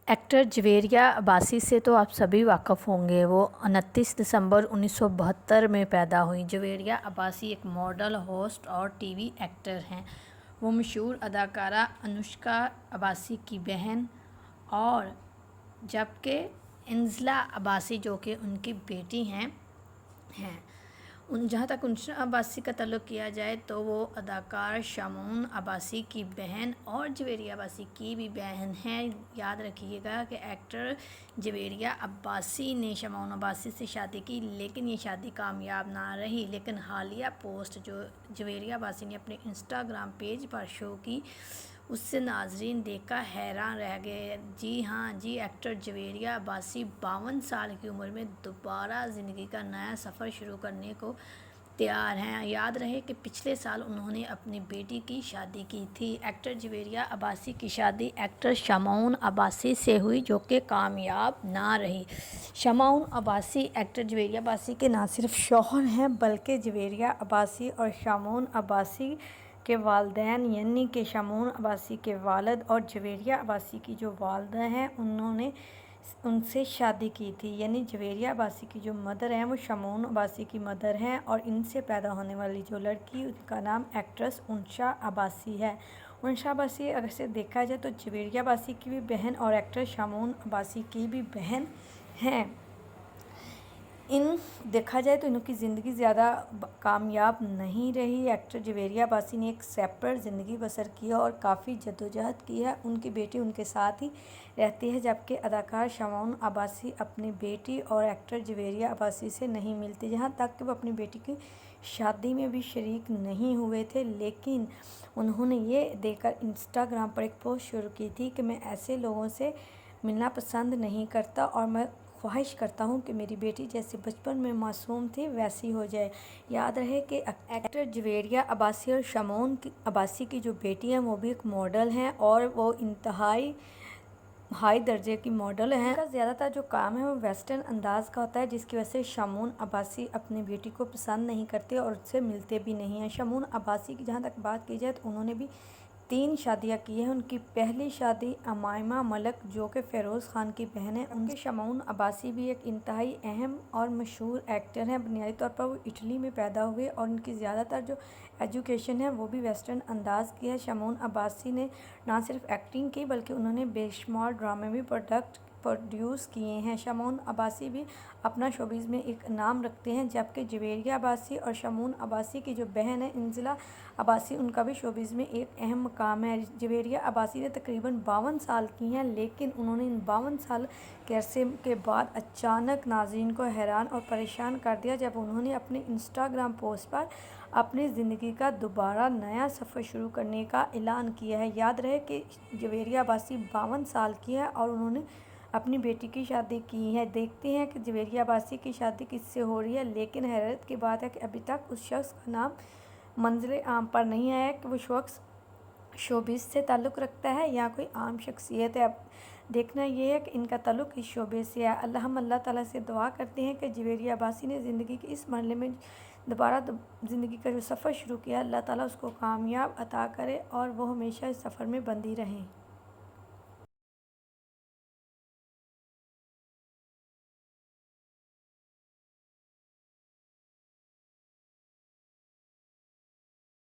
Actor Javeria Abbasi से तो आप सभी वाक़फ़ होंगे। वो 29 दिसंबर 1972 में पैदा हुई। जवेरिया अब्बासी एक मॉडल, होस्ट और टीवी एक्टर हैं। वो मशहूर अदाकारा अनुष्का अब्बासी की बहन और जबकि इंजला अब्बासी जो कि उनकी बेटी हैं। जहाँ तक अनुष्का अब्बासी का तल्लुक़ किया जाए तो वो अदाकार शमून अब्बासी की बहन और जवेरिया अब्बासी की भी बहन हैं। याद रखिएगा कि एक्टर जवेरिया अब्बासी ने शमून अब्बासी से शादी की, लेकिन ये शादी कामयाब ना रही। लेकिन हालिया पोस्ट जो जवेरिया अब्बासी ने अपने इंस्टाग्राम पेज पर शो की, उससे नाजरीन देखकर हैरान रह गए। जी हाँ जी, एक्टर जवेरिया अब्बासी 52 साल की उम्र में दोबारा ज़िंदगी का नया सफ़र शुरू करने को तैयार हैं। याद रहे कि पिछले साल उन्होंने अपनी बेटी की शादी की थी। एक्टर जवेरिया अब्बासी की शादी एक्टर शमून अब्बासी से हुई, जो कि कामयाब ना रही। शमून अब्बासी एक्टर जवेरिया अब्बासी के ना सिर्फ शौहर हैं, बल्कि जवेरिया अब्बासी और शमून अब्बासी के वालिदैन यानी कि शमून अब्बासी के वालिद और जवेरिया अब्बासी की जो वालिदा हैं, उन्होंने उनसे शादी की थी। यानी जवेरिया अब्बासी की जो मदर हैं वो शमून अब्बासी की मदर हैं, और इनसे पैदा होने वाली जो लड़की, उसका नाम एक्ट्रेस उनशा अब्बासी है। उनशा अब्बासी अगर से देखा जाए तो जवेरिया अब्बासी की भी बहन और एक्टर शमून अब्बासी की भी बहन हैं। देखा जाए तो इनकी ज़िंदगी ज़्यादा कामयाब नहीं रही। एक्टर जवेरिया अब्बासी ने एक सेपरेट ज़िंदगी बसर की है और काफ़ी जद्दोजहद की है। उनकी बेटी उनके साथ ही रहती है, जबकि अदाकार शमून अब्बासी अपनी बेटी और एक्टर जवेरिया अब्बासी से नहीं मिलते। जहाँ तक कि वो अपनी बेटी की शादी में भी शरीक नहीं हुए थे, लेकिन उन्होंने ये देकर इंस्टाग्राम पर एक पोस्ट शुरू की थी कि मैं ऐसे लोगों से मिलना पसंद नहीं करता और मैं ख्वाहिश करता हूँ कि मेरी बेटी जैसे बचपन में मासूम थी वैसी हो जाए। याद रहे कि एक्टर जवेरिया अब्बासी और शमून अब्बासी की जो बेटी हैं वो भी एक मॉडल हैं, और वो इंतहाई हाई दर्जे की मॉडल हैं। उनका ज़्यादातर जो काम है वो वेस्टर्न अंदाज का होता है, जिसकी वजह से शमून अब्बासी अपनी बेटी को पसंद नहीं करते और उससे मिलते भी नहीं हैं। शमून अब्बासी की जहाँ तक बात की जाए तो उन्होंने भी 3 शादियाँ की हैं। उनकी पहली शादी अमायमा मलिक जो कि फ़िरोज़ ख़ान की बहन है, उनके शमून अब्बासी भी एक इंतहाई अहम और मशहूर एक्टर हैं। बुनियादी तौर पर वो इटली में पैदा हुए और उनकी ज़्यादातर जो एजुकेशन है वो भी वेस्टर्न अंदाज की है। शमून अब्बासी ने ना सिर्फ एक्टिंग की, बल्कि उन्होंने बेशुमार ड्रामे भी प्रोड्यूस किए हैं। शमून अब्बासी भी अपना शोबिज़ में एक नाम रखते हैं, जबकि जवेरिया अब्बासी और शमून अब्बासी की जो बहन है इंजला अब्बासी, उनका भी शोबिज़ में एक अहम मकाम है। जवेरिया अब्बासी ने तकरीबन 52 साल की हैं, लेकिन उन्होंने इन 52 साल के अरसे के बाद अचानक नाज़रीन को हैरान और परेशान कर दिया, जब उन्होंने अपने इंस्टाग्राम पोस्ट पर अपनी ज़िंदगी का दोबारा नया सफ़र शुरू करने का ऐलान किया है। याद रहे कि जवेरिया अब्बासी 52 साल की है और उन्होंने अपनी बेटी की शादी की है। देखते हैं कि जवेरिया अब्बासी की शादी किससे हो रही है, लेकिन हैरत की बात है कि अभी तक उस शख्स का नाम मंज़िल आम पर नहीं आया कि वो शख्स शोबिज़ से ताल्लुक़ रखता है या कोई आम शख्सियत है। अब देखना ये है कि इनका ताल्लुक़ इस शोबे से है। हम अल्लाह ताला से दुआ करते हैं कि जवेरिया अब्बासी ने ज़िंदगी के इस मरहले में दोबारा ज़िंदगी का जो सफ़र शुरू किया, अल्लाह ताला उसको कामयाब अता करे और वो हमेशा इस सफ़र में बंधी रहें।